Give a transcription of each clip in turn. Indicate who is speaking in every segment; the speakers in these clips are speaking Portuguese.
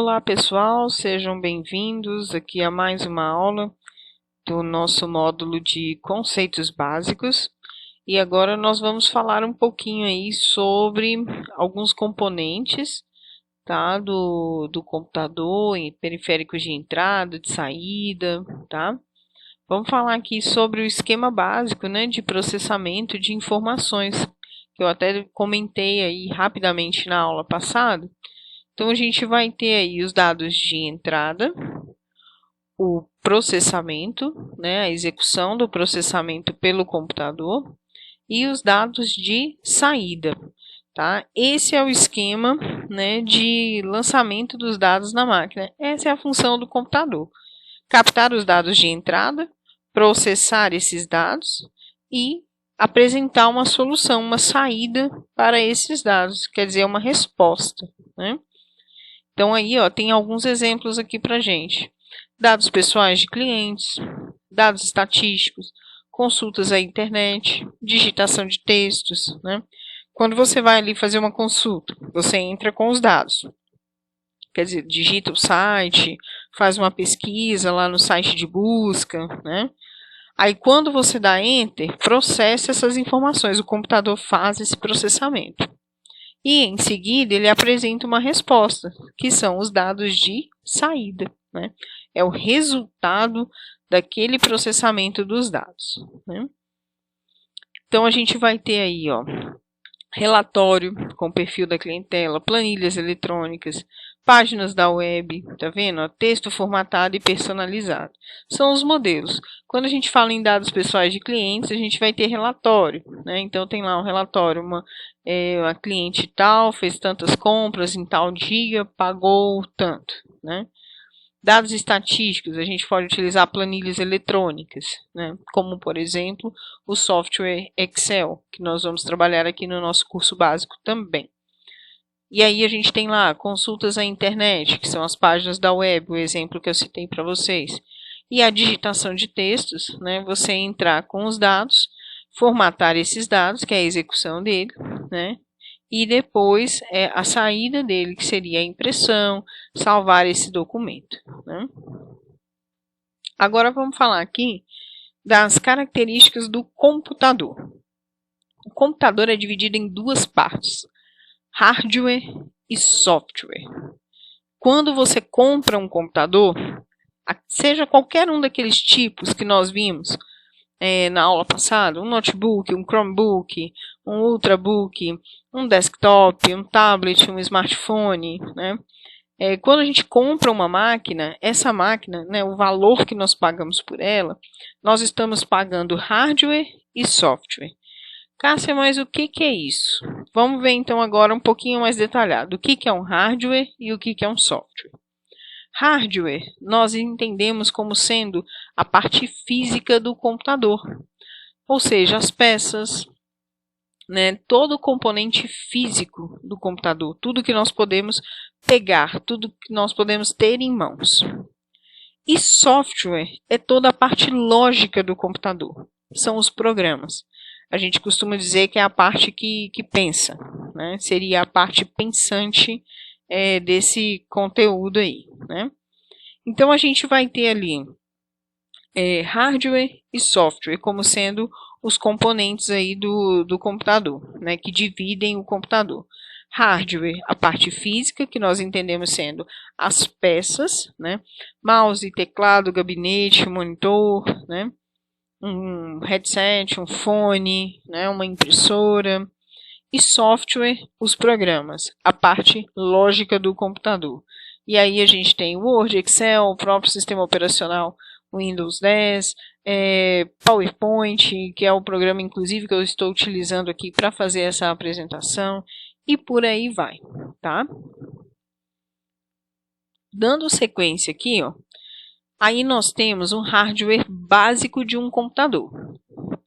Speaker 1: Olá pessoal, sejam bem-vindos aqui a mais uma aula do nosso módulo de conceitos básicos. E agora nós vamos falar um pouquinho aí sobre alguns componentes, tá, do computador, periféricos de entrada, de saída, tá? Vamos falar aqui sobre o esquema básico, né, de processamento de informações, que eu até comentei aí rapidamente na aula passada. Então, a gente vai ter aí os dados de entrada, o processamento, né, a execução do processamento pelo computador e os dados de saída. Tá? Esse é o esquema, né, de lançamento dos dados na máquina. Essa é a função do computador. Captar os dados de entrada, processar esses dados e apresentar uma solução, uma saída para esses dados, quer dizer, uma resposta, né? Então, aí, ó, tem alguns exemplos aqui para gente. Dados pessoais de clientes, dados estatísticos, consultas à internet, digitação de textos, né? Quando você vai ali fazer uma consulta, você entra com os dados. Quer dizer, digita o site, faz uma pesquisa lá no site de busca, né? Aí, quando você dá Enter, processa essas informações. O computador faz esse processamento. E, em seguida, ele apresenta uma resposta, que são os dados de saída, né? É o resultado daquele processamento dos dados, né? Então, a gente vai ter aí, ó, relatório com o perfil da clientela, planilhas eletrônicas, páginas da web, tá vendo? Texto formatado e personalizado. São os modelos. Quando a gente fala em dados pessoais de clientes, a gente vai ter relatório, né? Então tem lá um relatório, a cliente tal fez tantas compras em tal dia, pagou tanto, né? Dados estatísticos, a gente pode utilizar planilhas eletrônicas, né? Como, por exemplo, o software Excel, que nós vamos trabalhar aqui no nosso curso básico também. E aí a gente tem lá consultas à internet, que são as páginas da web, o exemplo que eu citei para vocês. E a digitação de textos, né? Você entrar com os dados, formatar esses dados, que é a execução dele, né? E depois a saída dele, que seria a impressão, salvar esse documento, né? Agora vamos falar aqui das características do computador. O computador é dividido em duas partes, hardware e software. Quando você compra um computador, seja qualquer um daqueles tipos que nós vimos na aula passada, um notebook, um Chromebook, um Ultrabook, um desktop, um tablet, um smartphone, né? Quando a gente compra uma máquina, essa máquina, né, o valor que nós pagamos por ela, nós estamos pagando hardware e software. Cássia, mas o que é isso? Vamos ver então agora um pouquinho mais detalhado. O que é um hardware e o que é um software? Hardware, nós entendemos como sendo a parte física do computador, ou seja, as peças, né, todo o componente físico do computador, tudo que nós podemos pegar, tudo que nós podemos ter em mãos. E software é toda a parte lógica do computador, são os programas. A gente costuma dizer que é a parte que pensa, né? Seria a parte pensante desse conteúdo aí, né? Então, a gente vai ter ali hardware e software como sendo os componentes aí do computador, né? Que dividem o computador. Hardware, a parte física, que nós entendemos sendo as peças, né? Mouse, teclado, gabinete, monitor, né? Um headset, um fone, né? Uma impressora. E software, os programas, a parte lógica do computador. E aí a gente tem o Word, Excel, o próprio sistema operacional Windows 10, PowerPoint, que é o programa, inclusive, que eu estou utilizando aqui para fazer essa apresentação, e por aí vai, tá? Dando sequência aqui, ó, aí nós temos um hardware básico de um computador.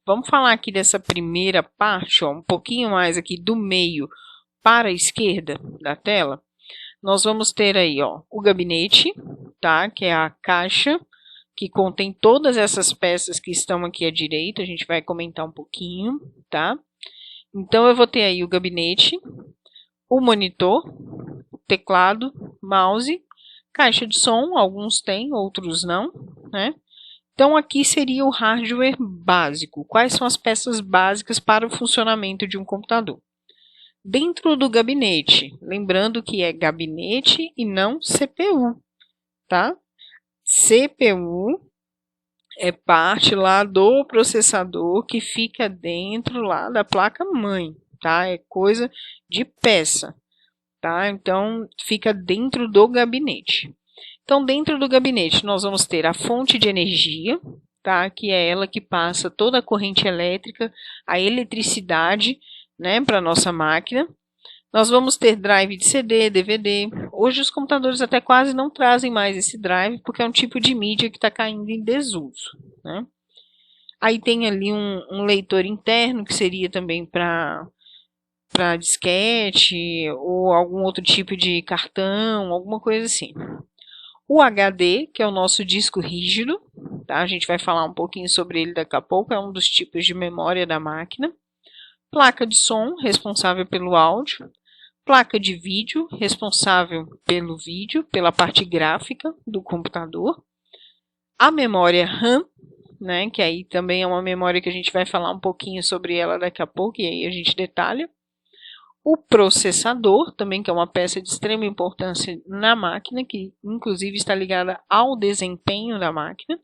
Speaker 1: Vamos falar aqui dessa primeira parte, ó, um pouquinho mais aqui do meio para a esquerda da tela. Nós vamos ter aí, ó, o gabinete, tá? Que é a caixa que contém todas essas peças que estão aqui à direita. A gente vai comentar um pouquinho, tá? Então, eu vou ter aí o gabinete, o monitor, o teclado, mouse Caixa de som, alguns têm, outros não, né? Então aqui seria o hardware básico. Quais são as peças básicas para o funcionamento de um computador? Dentro do gabinete, lembrando que é gabinete e não CPU, tá? CPU é parte lá do processador que fica dentro lá da placa-mãe, tá? É coisa de peça, tá? Então, fica dentro do gabinete. Então, dentro do gabinete, nós vamos ter a fonte de energia, tá? Que é ela que passa toda a corrente elétrica, a eletricidade, né, para a nossa máquina. Nós vamos ter drive de CD, DVD. Hoje os computadores até quase não trazem mais esse drive, porque é um tipo de mídia que está caindo em desuso, né? Aí tem ali um leitor interno, que seria também para disquete, ou algum outro tipo de cartão, alguma coisa assim. O HD, que é o nosso disco rígido, tá? A gente vai falar um pouquinho sobre ele daqui a pouco, é um dos tipos de memória da máquina. Placa de som, responsável pelo áudio. Placa de vídeo, responsável pelo vídeo, pela parte gráfica do computador. A memória RAM, né, que aí também é uma memória que a gente vai falar um pouquinho sobre ela daqui a pouco, e aí a gente detalha. O processador, também que é uma peça de extrema importância na máquina, que inclusive está ligada ao desempenho da máquina.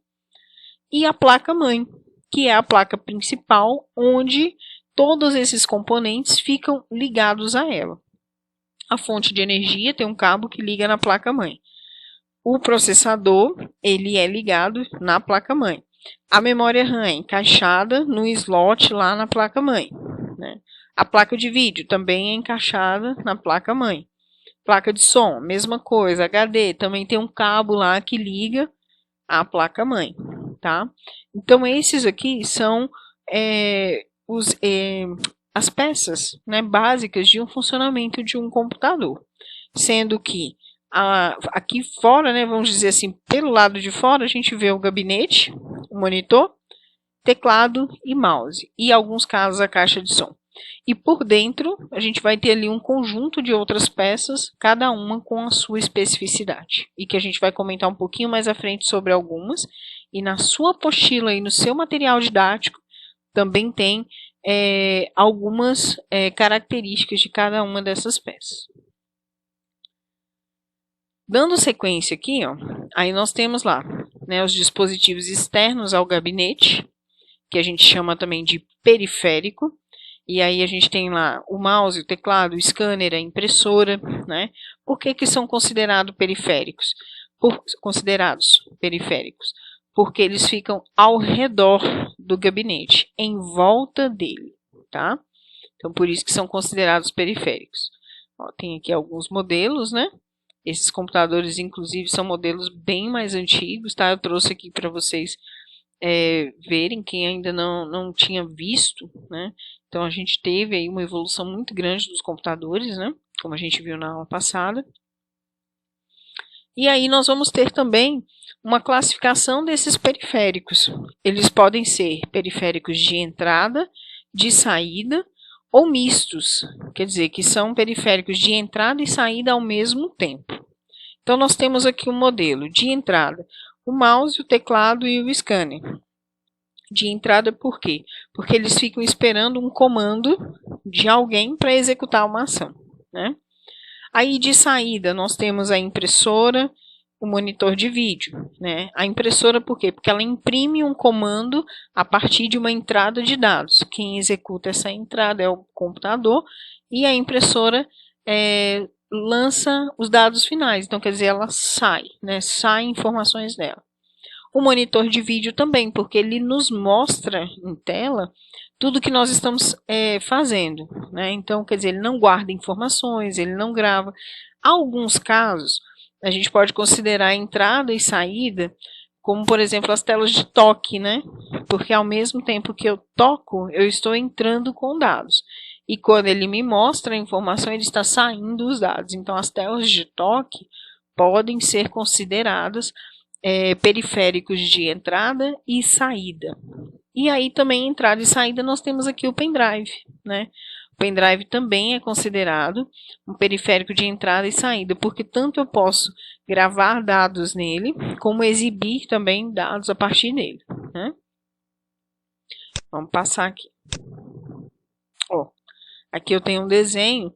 Speaker 1: E a placa-mãe, que é a placa principal, onde todos esses componentes ficam ligados a ela. A fonte de energia tem um cabo que liga na placa-mãe. O processador, ele é ligado na placa-mãe. A memória RAM é encaixada no slot lá na placa-mãe, né? A placa de vídeo também é encaixada na placa-mãe. Placa de som, mesma coisa. HD também tem um cabo lá que liga a placa-mãe, tá? Então, esses aqui são as peças, né, básicas de um funcionamento de um computador. Sendo que aqui fora, né, vamos dizer assim, pelo lado de fora, a gente vê o gabinete, o monitor, teclado e mouse. E, em alguns casos, a caixa de som. E por dentro, a gente vai ter ali um conjunto de outras peças, cada uma com a sua especificidade. E que a gente vai comentar um pouquinho mais à frente sobre algumas. E na sua apostila e no seu material didático, também tem algumas características de cada uma dessas peças. Dando sequência aqui, ó, aí nós temos lá, né, os dispositivos externos ao gabinete, que a gente chama também de periférico. E aí a gente tem lá o mouse, o teclado, o scanner, a impressora, né? Por que são considerados periféricos? Porque eles ficam ao redor do gabinete, em volta dele, tá? Então, por isso que são considerados periféricos. Ó, tem aqui alguns modelos, né? Esses computadores, inclusive, são modelos bem mais antigos, tá? Eu trouxe aqui para vocês verem, quem ainda não tinha visto, né? Então a gente teve aí uma evolução muito grande dos computadores, né? Como a gente viu na aula passada. E aí nós vamos ter também uma classificação desses periféricos. Eles podem ser periféricos de entrada, de saída ou mistos, quer dizer, que são periféricos de entrada e saída ao mesmo tempo. Então nós temos aqui um modelo de entrada, o mouse, o teclado e o scanner. De entrada por quê? Porque eles ficam esperando um comando de alguém para executar uma ação, né? Aí de saída nós temos a impressora, o monitor de vídeo, né? A impressora por quê? Porque ela imprime um comando a partir de uma entrada de dados. Quem executa essa entrada é o computador e a impressora lança os dados finais. Então, quer dizer, ela sai, né? Saem informações dela. O monitor de vídeo também, porque ele nos mostra em tela tudo que nós estamos fazendo, né? Então, quer dizer, ele não guarda informações, ele não grava. Alguns casos, a gente pode considerar entrada e saída, como, por exemplo, as telas de toque, né? Porque ao mesmo tempo que eu toco, eu estou entrando com dados. E quando ele me mostra a informação, ele está saindo os dados. Então, as telas de toque podem ser consideradas periféricos de entrada e saída. E aí também entrada e saída nós temos aqui o pendrive, né? pendrive também é considerado um periférico de entrada e saída, porque tanto eu posso gravar dados nele, como exibir também dados a partir dele, né? Vamos passar aqui. Ó, aqui eu tenho um desenho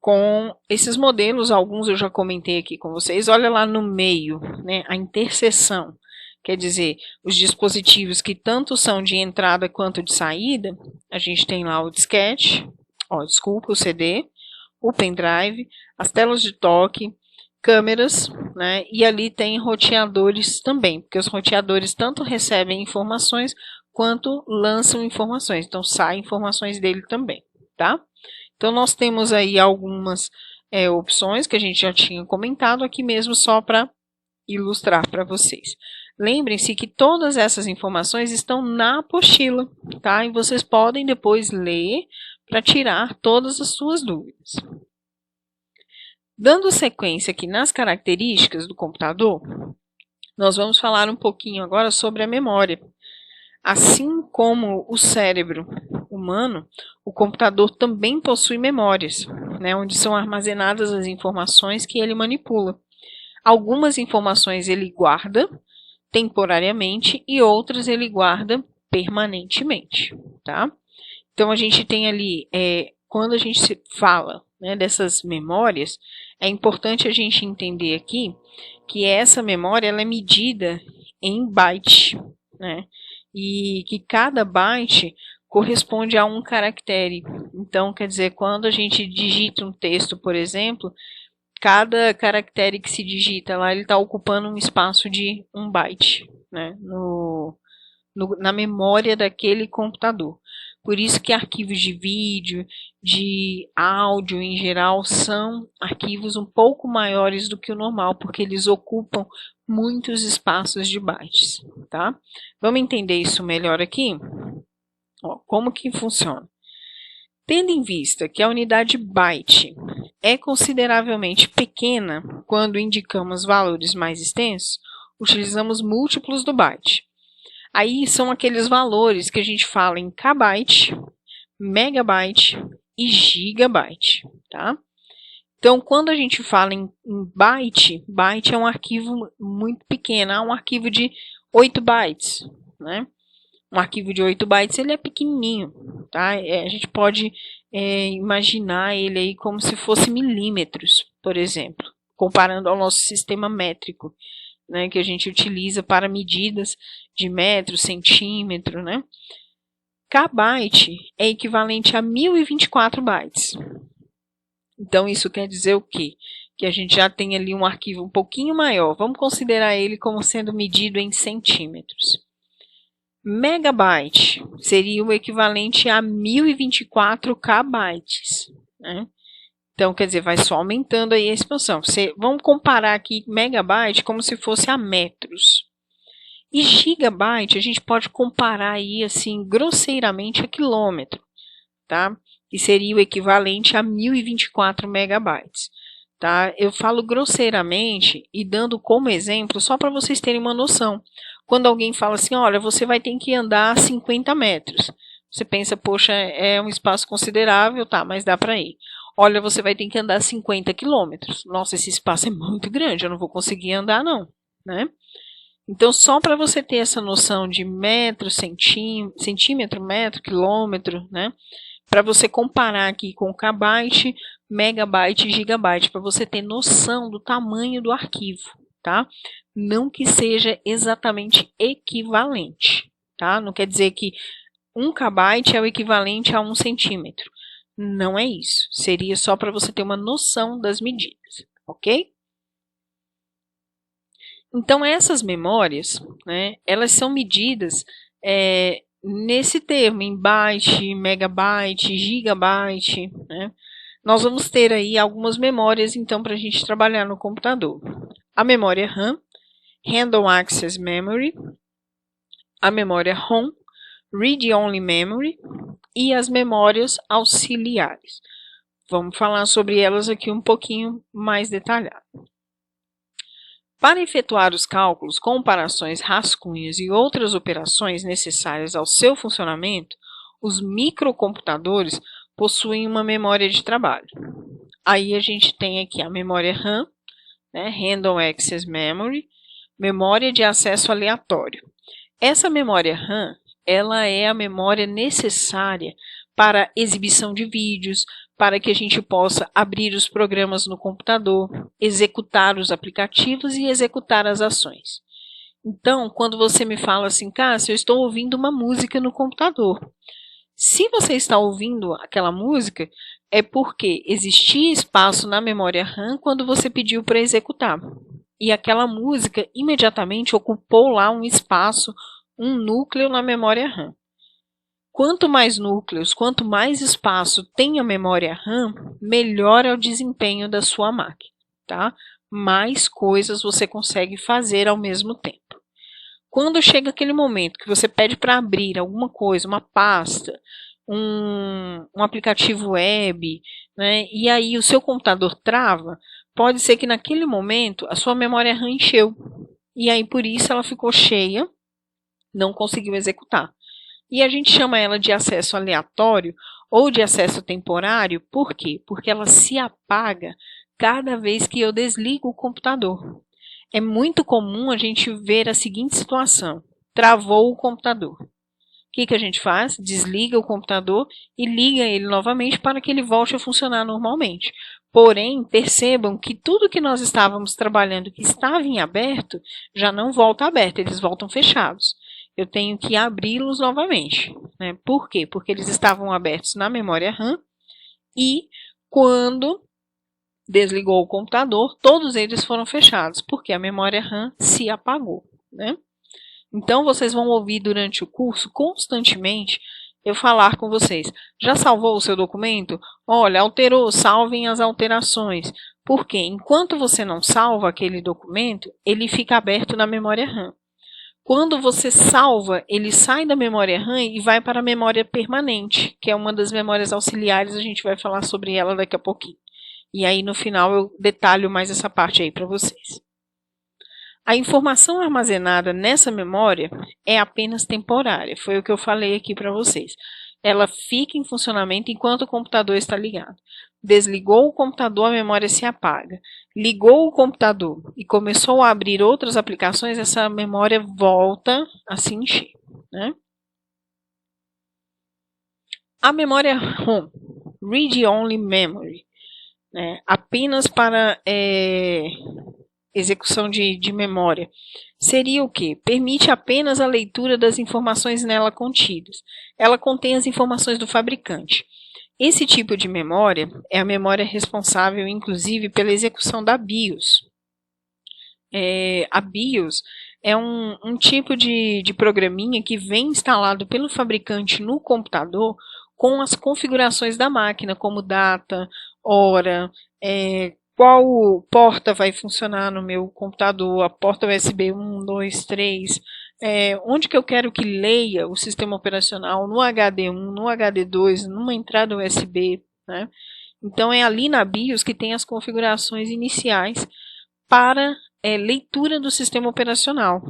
Speaker 1: com esses modelos, alguns eu já comentei aqui com vocês. Olha lá no meio, né, a interseção. Quer dizer, os dispositivos que tanto são de entrada quanto de saída, a gente tem lá o disquete, o CD, o pendrive, as telas de toque, câmeras, né, e ali tem roteadores também, porque os roteadores tanto recebem informações quanto lançam informações, então saem informações dele também, tá? Então nós temos aí algumas opções que a gente já tinha comentado aqui mesmo, só para ilustrar para vocês. Lembrem-se que todas essas informações estão na apostila, tá? E vocês podem depois ler para tirar todas as suas dúvidas. Dando sequência aqui nas características do computador, nós vamos falar um pouquinho agora sobre a memória. Assim como o cérebro humano, o computador também possui memórias, né, onde são armazenadas as informações que ele manipula. Algumas informações ele guarda temporariamente e outras ele guarda permanentemente, tá? Então a gente tem ali, quando a gente se fala, né, dessas memórias, é importante a gente entender aqui que essa memória ela é medida em byte, né? E que cada byte corresponde a um caractere. Então, quer dizer, quando a gente digita um texto, por exemplo, cada caractere que se digita lá, ele está ocupando um espaço de 1 byte, né, na memória daquele computador. Por isso que arquivos de vídeo, de áudio em geral, são arquivos um pouco maiores do que o normal, porque eles ocupam muitos espaços de bytes, tá? Vamos entender isso melhor aqui? Ó, como que funciona? Tendo em vista que a unidade byte é consideravelmente pequena quando indicamos valores mais extensos, utilizamos múltiplos do byte. Aí são aqueles valores que a gente fala em kbyte, megabyte e gigabyte, tá? Então, quando a gente fala em byte, byte é um arquivo muito pequeno, é um arquivo de 8 bytes, né? Um arquivo de 8 bytes ele é pequenininho, tá? A gente pode imaginar ele aí como se fosse milímetros, por exemplo, comparando ao nosso sistema métrico, né, que a gente utiliza para medidas de metro, centímetro, né? Kbyte é equivalente a 1024 bytes. Então, isso quer dizer o quê? Que a gente já tem ali um arquivo um pouquinho maior. Vamos considerar ele como sendo medido em centímetros. Megabyte seria o equivalente a 1024 kbytes, né? Então, quer dizer, vai só aumentando aí a expansão. Vamos comparar aqui megabyte como se fosse a metros. E gigabyte a gente pode comparar aí, assim, grosseiramente a quilômetro, tá? Que seria o equivalente a 1024 megabytes, tá? Eu falo grosseiramente e dando como exemplo só para vocês terem uma noção. Quando alguém fala assim, olha, você vai ter que andar 50 metros. Você pensa, poxa, é um espaço considerável, tá, mas dá para ir. Olha, você vai ter que andar 50 quilômetros. Nossa, esse espaço é muito grande, eu não vou conseguir andar não, né? Então, só para você ter essa noção de metro, centímetro, metro, quilômetro, né? Para você comparar aqui com kbyte, megabyte e gigabyte, para você ter noção do tamanho do arquivo, tá? Não que seja exatamente equivalente, tá? Não quer dizer que 1 kbyte é o equivalente a 1 centímetro. Não é isso. Seria só para você ter uma noção das medidas, ok? Então, essas memórias, né, elas são medidas nesse termo, em byte, megabyte, gigabyte, né? Nós vamos ter aí algumas memórias, então, para a gente trabalhar no computador. A memória RAM, Random Access Memory, a memória ROM, Read Only Memory, e as memórias auxiliares. Vamos falar sobre elas aqui um pouquinho mais detalhado. Para efetuar os cálculos, comparações, rascunhos e outras operações necessárias ao seu funcionamento, os microcomputadores possuem uma memória de trabalho. Aí a gente tem aqui a memória RAM, né, Random Access Memory, memória de acesso aleatório. Essa memória RAM, ela é a memória necessária para exibição de vídeos, para que a gente possa abrir os programas no computador, executar os aplicativos e executar as ações. Então, quando você me fala assim, Cássio, eu estou ouvindo uma música no computador. Se você está ouvindo aquela música, é porque existia espaço na memória RAM quando você pediu para executar. E aquela música imediatamente ocupou lá um espaço, um núcleo na memória RAM. Quanto mais núcleos, quanto mais espaço tem a memória RAM, melhor é o desempenho da sua máquina, tá? Mais coisas você consegue fazer ao mesmo tempo. Quando chega aquele momento que você pede para abrir alguma coisa, uma pasta, um aplicativo web, né, e aí o seu computador trava, pode ser que naquele momento a sua memória RAM encheu. E aí por isso ela ficou cheia, não conseguiu executar. E a gente chama ela de acesso aleatório ou de acesso temporário, por quê? Porque ela se apaga cada vez que eu desligo o computador. É muito comum a gente ver a seguinte situação: travou o computador. O que a gente faz? Desliga o computador e liga ele novamente para que ele volte a funcionar normalmente. Porém, percebam que tudo que nós estávamos trabalhando que estava em aberto, já não volta aberto, eles voltam fechados. Eu tenho que abri-los novamente, né? Por quê? Porque eles estavam abertos na memória RAM e quando desligou o computador, todos eles foram fechados, porque a memória RAM se apagou, né? Então, vocês vão ouvir durante o curso, constantemente, eu falar com vocês. Já salvou o seu documento? Olha, alterou, salvem as alterações. Porque enquanto você não salva aquele documento, ele fica aberto na memória RAM. Quando você salva, ele sai da memória RAM e vai para a memória permanente, que é uma das memórias auxiliares, a gente vai falar sobre ela daqui a pouquinho. E aí no final eu detalho mais essa parte aí para vocês. A informação armazenada nessa memória é apenas temporária, foi o que eu falei aqui para vocês. Ela fica em funcionamento enquanto o computador está ligado. Desligou o computador, a memória se apaga. Ligou o computador e começou a abrir outras aplicações, essa memória volta a se encher, né? A memória ROM, Read Only Memory, né, apenas para execução de memória, seria o quê? Permite apenas a leitura das informações nela contidas. Ela contém as informações do fabricante. Esse tipo de memória é a memória responsável, inclusive, pela execução da BIOS. A BIOS é um tipo de programinha que vem instalado pelo fabricante no computador com as configurações da máquina, como data, hora, qual porta vai funcionar no meu computador, a porta USB 1, 2, 3, onde que eu quero que leia o sistema operacional, no HD1, no HD2, numa entrada USB, né? Então é ali na BIOS que tem as configurações iniciais para leitura do sistema operacional,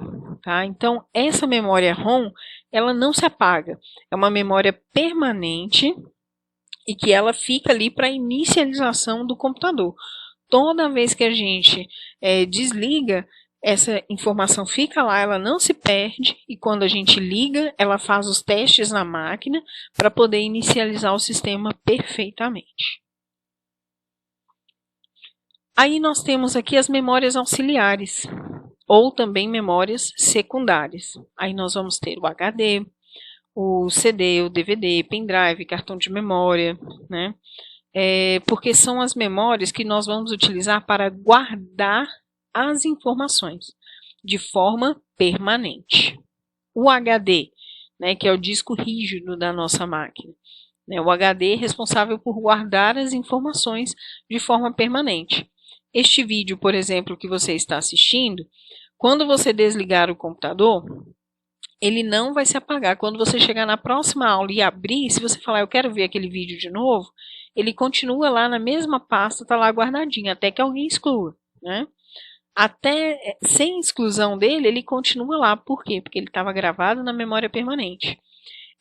Speaker 1: tá? Então essa memória ROM, ela não se apaga, é uma memória permanente e que ela fica ali para inicialização do computador. Toda vez que a gente desliga, essa informação fica lá, ela não se perde, e quando a gente liga, ela faz os testes na máquina para poder inicializar o sistema perfeitamente. Aí nós temos aqui as memórias auxiliares, ou também memórias secundárias. Aí nós vamos ter o HD, o CD, o DVD, pendrive, cartão de memória, né? Porque são as memórias que nós vamos utilizar para guardar as informações de forma permanente. O HD, né, que é o disco rígido da nossa máquina, né, o HD é responsável por guardar as informações de forma permanente. Este vídeo, por exemplo, que você está assistindo, quando você desligar o computador, ele não vai se apagar. Quando você chegar na próxima aula e abrir, se você falar, eu quero ver aquele vídeo de novo, ele continua lá na mesma pasta, está lá guardadinho, até que alguém exclua, né? Até sem exclusão dele, ele continua lá. Por quê? Porque ele estava gravado na memória permanente.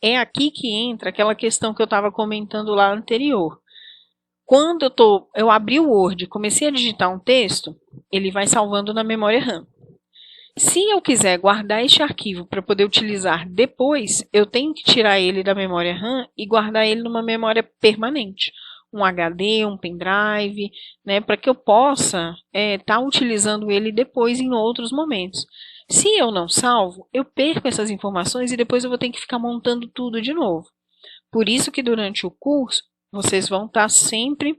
Speaker 1: É aqui que entra aquela questão que eu estava comentando lá anterior. Quando eu abri o Word e comecei a digitar um texto, ele vai salvando na memória RAM. Se eu quiser guardar este arquivo para poder utilizar depois, eu tenho que tirar ele da memória RAM e guardar ele numa memória permanente. Um HD, um pendrive, né, para que eu possa estar utilizando ele depois em outros momentos. Se eu não salvo, eu perco essas informações e depois eu vou ter que ficar montando tudo de novo. Por isso que durante o curso, vocês vão estar sempre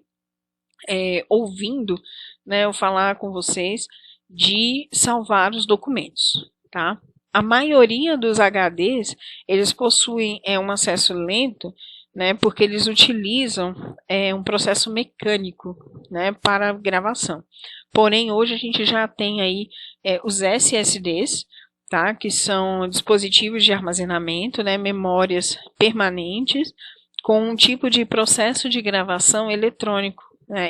Speaker 1: ouvindo, né, eu falar com vocês de salvar os documentos, tá? A maioria dos HDs, eles possuem um acesso lento, né, porque eles utilizam um processo mecânico, né, para gravação. Porém, hoje a gente já tem aí os SSDs, tá, que são dispositivos de armazenamento, né, memórias permanentes, com um tipo de processo de gravação eletrônico,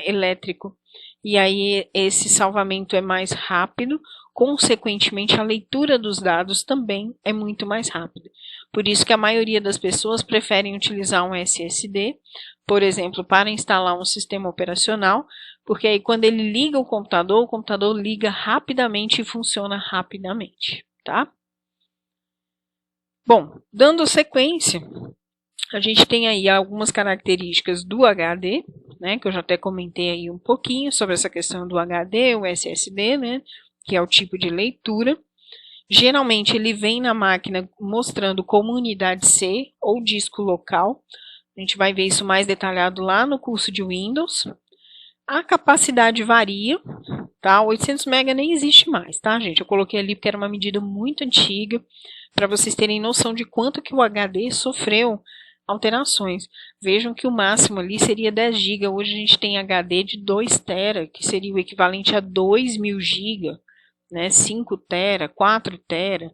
Speaker 1: elétrico. E aí esse salvamento é mais rápido, consequentemente a leitura dos dados também é muito mais rápida. Por isso que a maioria das pessoas preferem utilizar um SSD, por exemplo, para instalar um sistema operacional, porque aí quando ele liga o computador liga rapidamente e funciona rapidamente, tá? Bom, dando sequência, a gente tem aí algumas características do HD, né, que eu já até comentei aí um pouquinho sobre essa questão do HD, o SSD, né, que é o tipo de leitura. Geralmente ele vem na máquina mostrando como unidade C ou disco local. A gente vai ver isso mais detalhado lá no curso de Windows. A capacidade varia, tá? 800 MB nem existe mais, tá, gente? Eu coloquei ali porque era uma medida muito antiga, para vocês terem noção de quanto que o HD sofreu alterações. Vejam que o máximo ali seria 10 GB. Hoje a gente tem HD de 2 TB, que seria o equivalente a 2.000 GB, né? 5 TB, 4 TB,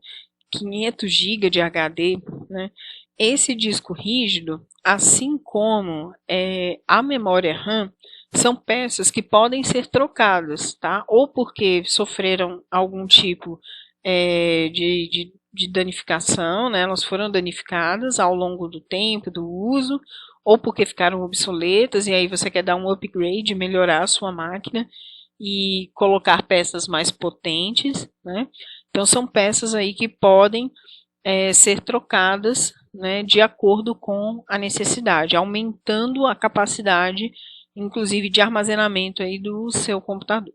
Speaker 1: 500 GB de HD, né? Esse disco rígido, assim como a memória RAM, são peças que podem ser trocadas, tá? Ou porque sofreram algum tipo de danificação, né? Elas foram danificadas ao longo do tempo, do uso, ou porque ficaram obsoletas e aí você quer dar um upgrade, melhorar a sua máquina e colocar peças mais potentes, né? Então são peças aí que podem ser trocadas, né, de acordo com a necessidade, aumentando a capacidade, inclusive de armazenamento aí do seu computador.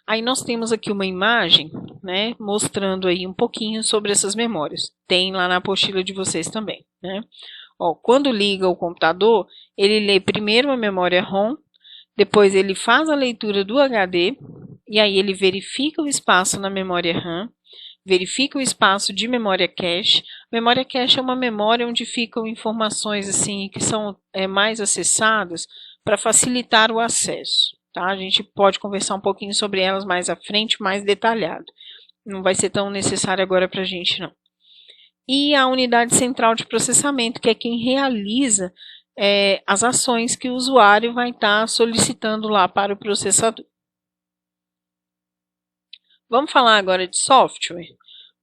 Speaker 1: Aí nós temos aqui uma imagem, né, mostrando aí um pouquinho sobre essas memórias. Tem lá na apostila de vocês também, né? Ó, quando liga o computador, ele lê primeiro a memória ROM, depois ele faz a leitura do HD, e aí ele verifica o espaço na memória RAM, verifica o espaço de memória cache. Memória cache é uma memória onde ficam informações assim que são mais acessadas para facilitar o acesso. Tá? A gente pode conversar um pouquinho sobre elas mais à frente, mais detalhado. Não vai ser tão necessário agora para a gente, não. E a unidade central de processamento, que é quem realiza as ações que o usuário vai estar solicitando lá para o processador. Vamos falar agora de software?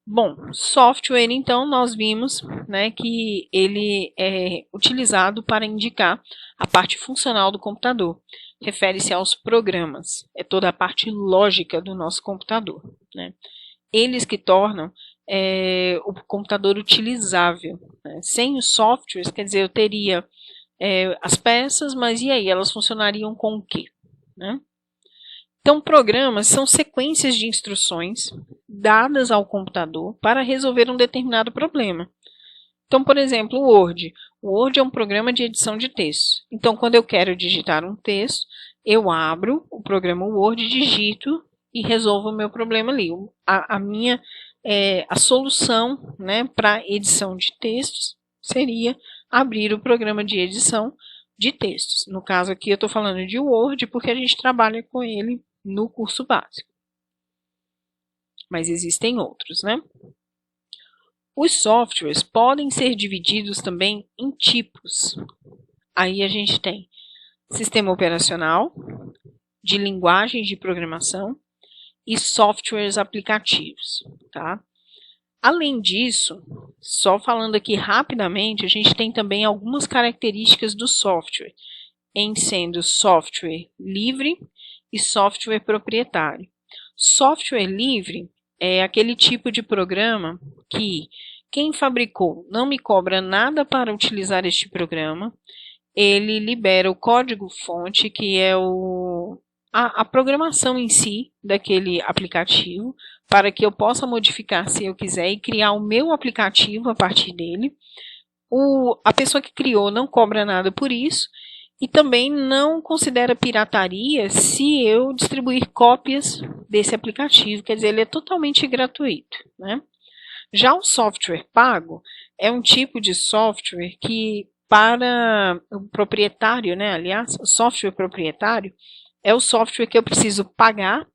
Speaker 1: Bom, software, então, nós vimos, né, que ele é utilizado para indicar a parte funcional do computador. Refere-se aos programas, é toda a parte lógica do nosso computador, né? Eles que tornam o computador utilizável, né? Sem os softwares, quer dizer, eu teria as peças, mas e aí, elas funcionariam com o quê, né? Então, programas são sequências de instruções dadas ao computador para resolver um determinado problema. Então, por exemplo, o Word. O Word é um programa de edição de texto. Então, quando eu quero digitar um texto, eu abro o programa Word, digito e resolvo o meu problema ali. A solução, né, para edição de textos seria abrir o programa de edição de textos. No caso aqui eu estou falando de Word porque a gente trabalha com ele no curso básico. Mas existem outros, né? Os softwares podem ser divididos também em tipos. Aí a gente tem sistema operacional, de linguagem de programação e softwares aplicativos, tá? Além disso, só falando aqui rapidamente, a gente tem também algumas características do software, em sendo software livre e software proprietário. Software livre é aquele tipo de programa que quem fabricou não me cobra nada para utilizar este programa, ele libera o código-fonte, que é a programação em si daquele aplicativo, para que eu possa modificar se eu quiser e criar o meu aplicativo a partir dele. A pessoa que criou não cobra nada por isso e também não considera pirataria se eu distribuir cópias desse aplicativo, quer dizer, ele é totalmente gratuito, né? Já o software pago é um tipo de software que, para o proprietário, né, aliás, o software proprietário é o software que eu preciso pagar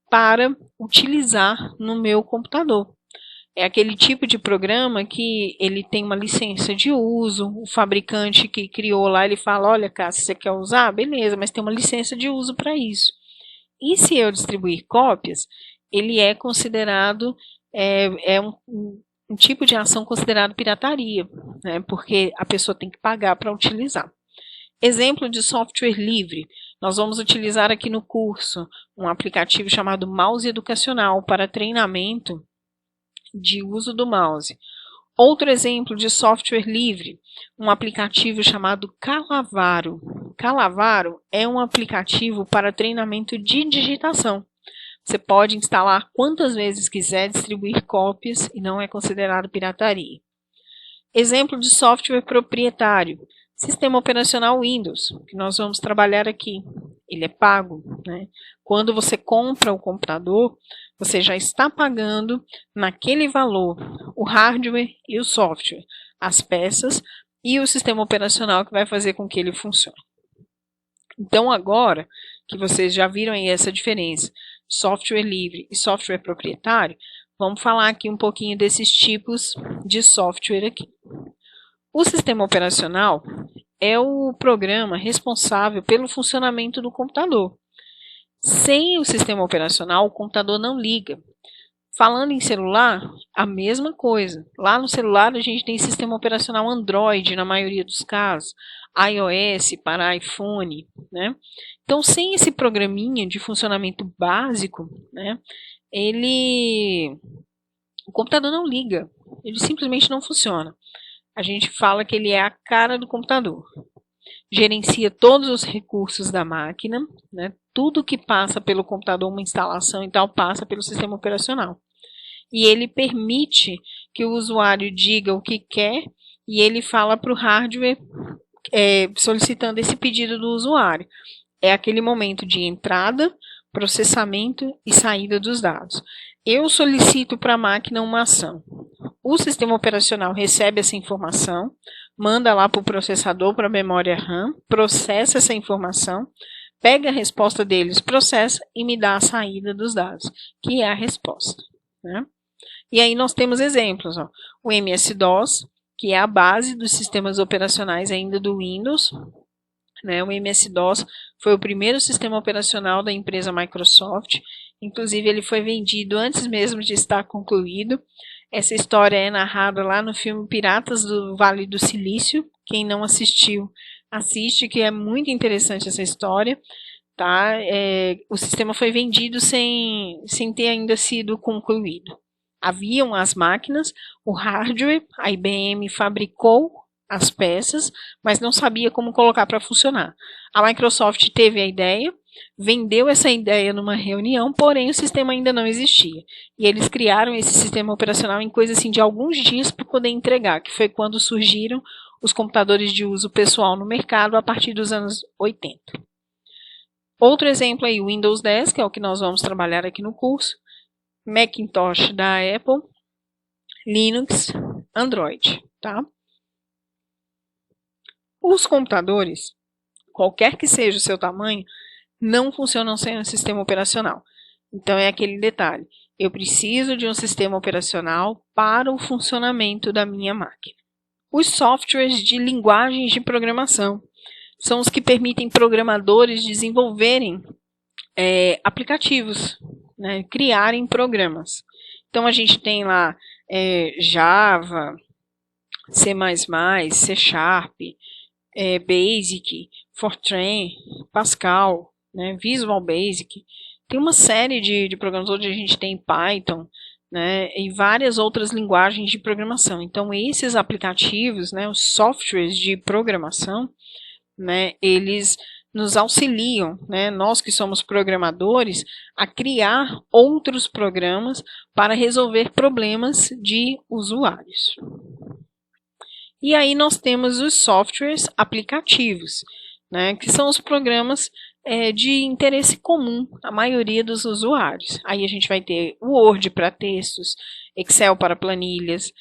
Speaker 1: para utilizar no meu computador. É aquele tipo de programa que ele tem uma licença de uso, o fabricante que criou lá, ele fala, olha, cara, se você quer usar, beleza, mas tem uma licença de uso para isso. E se eu distribuir cópias, ele é considerado, um tipo de ação considerado pirataria, né, porque a pessoa tem que pagar para utilizar. Exemplo de software livre, nós vamos utilizar aqui no curso um aplicativo chamado Mouse Educacional para treinamento de uso do mouse. Outro exemplo de software livre, um aplicativo chamado Calavaro. Calavaro é um aplicativo para treinamento de digitação. Você pode instalar quantas vezes quiser, distribuir cópias e não é considerado pirataria. Exemplo de software proprietário, sistema operacional Windows, que nós vamos trabalhar aqui. Ele é pago, né? Quando você compra o computador, você já está pagando naquele valor o hardware e o software, as peças e o sistema operacional que vai fazer com que ele funcione. Então, agora que vocês já viram aí essa diferença, software livre e software proprietário, vamos falar aqui um pouquinho desses tipos de software aqui. O sistema operacional é o programa responsável pelo funcionamento do computador. Sem o sistema operacional, o computador não liga. Falando em celular, a mesma coisa. Lá no celular a gente tem sistema operacional Android na maioria dos casos, iOS para iPhone, né? Então, sem esse programinha de funcionamento básico, né, o computador não liga, ele simplesmente não funciona. A gente fala que ele é a cara do computador. Gerencia todos os recursos da máquina, né? Tudo que passa pelo computador, uma instalação e tal, passa pelo sistema operacional. E ele permite que o usuário diga o que quer e ele fala para o hardware solicitando esse pedido do usuário. É aquele momento de entrada, processamento e saída dos dados. Eu solicito para a máquina uma ação. O sistema operacional recebe essa informação, manda lá para o processador, para a memória RAM, processa essa informação, pega a resposta deles, processa e me dá a saída dos dados, que é a resposta, né? E aí nós temos exemplos, ó. O MS-DOS, que é a base dos sistemas operacionais ainda do Windows, né? O MS-DOS foi o primeiro sistema operacional da empresa Microsoft, inclusive ele foi vendido antes mesmo de estar concluído. Essa história é narrada lá no filme Piratas do Vale do Silício. Quem não assistiu, assiste, que é muito interessante essa história. Tá? O sistema foi vendido sem ter ainda sido concluído. Haviam as máquinas, o hardware, a IBM fabricou as peças, mas não sabia como colocar para funcionar. A Microsoft teve a ideia, vendeu essa ideia numa reunião, porém o sistema ainda não existia. E eles criaram esse sistema operacional em coisa assim de alguns dias para poder entregar, que foi quando surgiram os computadores de uso pessoal no mercado a partir dos anos 80. Outro exemplo aí, o Windows 10, que é o que nós vamos trabalhar aqui no curso, Macintosh da Apple, Linux, Android, tá? Os computadores, qualquer que seja o seu tamanho, não funcionam sem um sistema operacional. Então é aquele detalhe, eu preciso de um sistema operacional para o funcionamento da minha máquina. Os softwares de linguagens de programação são os que permitem programadores desenvolverem aplicativos, né, criarem programas. Então a gente tem lá Java, C++, C Sharp, Basic, Fortran, Pascal, né, Visual Basic. Tem uma série de programas, onde a gente tem Python, né, e várias outras linguagens de programação. Então, esses aplicativos, né, os softwares de programação, né, eles nos auxiliam, né, nós que somos programadores, a criar outros programas para resolver problemas de usuários. E aí nós temos os softwares aplicativos, né, que são os programas de interesse comum à maioria dos usuários. Aí a gente vai ter o Word para textos, Excel para planilhas,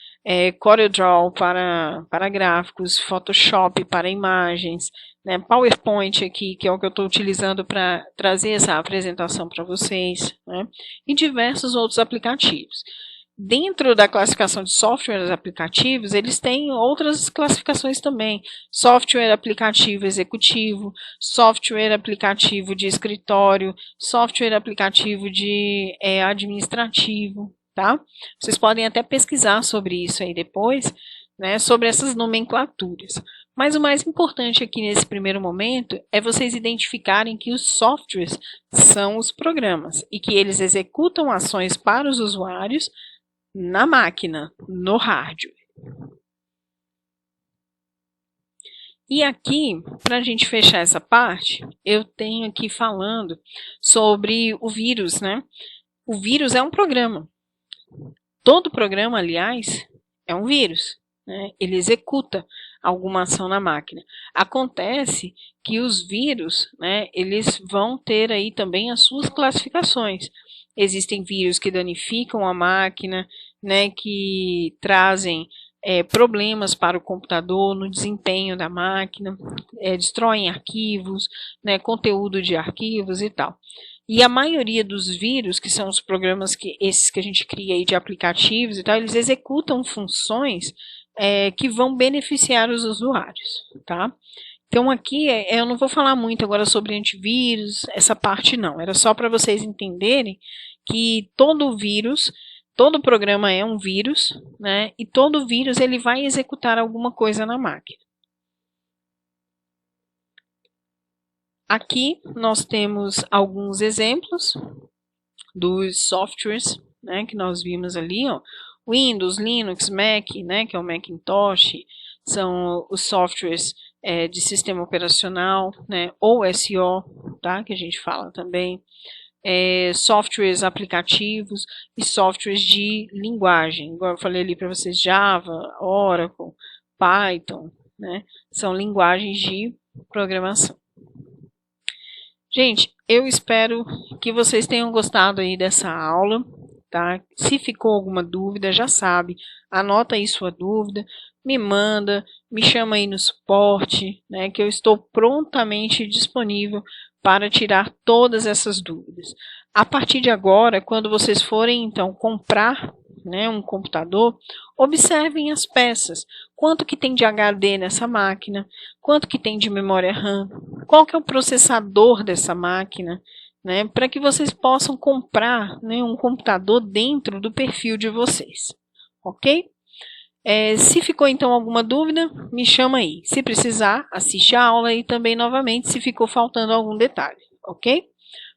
Speaker 1: CorelDRAW para gráficos, Photoshop para imagens, né, PowerPoint aqui, que é o que eu estou utilizando para trazer essa apresentação para vocês, né, e diversos outros aplicativos. Dentro da classificação de softwares aplicativos, eles têm outras classificações também. Software aplicativo executivo, software aplicativo de escritório, software aplicativo de administrativo, tá? Vocês podem até pesquisar sobre isso aí depois, né, sobre essas nomenclaturas. Mas o mais importante aqui nesse primeiro momento é vocês identificarem que os softwares são os programas e que eles executam ações para os usuários na máquina, no hardware. E aqui, para a gente fechar essa parte, eu tenho aqui falando sobre o vírus, né? O vírus é um programa. Todo programa, aliás, é um vírus, né? Ele executa alguma ação na máquina. Acontece que os vírus, né, eles vão ter aí também as suas classificações. Existem vírus que danificam a máquina, né, que trazem problemas para o computador no desempenho da máquina, destroem arquivos, né, conteúdo de arquivos e tal. E a maioria dos vírus, que são os programas esses que a gente cria aí de aplicativos e tal, eles executam funções que vão beneficiar os usuários, tá? Então aqui eu não vou falar muito agora sobre antivírus, essa parte não, era só para vocês entenderem que todo vírus, todo programa é um vírus, né? E todo vírus ele vai executar alguma coisa na máquina. Aqui nós temos alguns exemplos dos softwares, né, que nós vimos ali, ó. Windows, Linux, Mac, né, que é o Macintosh, são os softwares de sistema operacional, né, ou SO, tá, que a gente fala também. Softwares aplicativos e softwares de linguagem, igual eu falei ali para vocês, Java, Oracle, Python, né, são linguagens de programação. Gente, eu espero que vocês tenham gostado aí dessa aula, tá? Se ficou alguma dúvida, já sabe, anota aí sua dúvida, me manda, me chama aí no suporte, né, que eu estou prontamente disponível para tirar todas essas dúvidas. A partir de agora, quando vocês forem então comprar, né, um computador, observem as peças, quanto que tem de HD nessa máquina, quanto que tem de memória RAM, qual que é o processador dessa máquina, né, para que vocês possam comprar, né, um computador dentro do perfil de vocês, ok? Se ficou então alguma dúvida, me chama aí. Se precisar, assiste a aula e também novamente se ficou faltando algum detalhe, ok?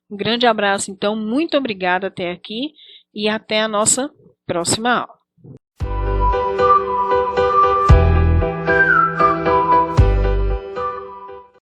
Speaker 1: Um grande abraço então, muito obrigada até aqui e até a nossa próxima aula.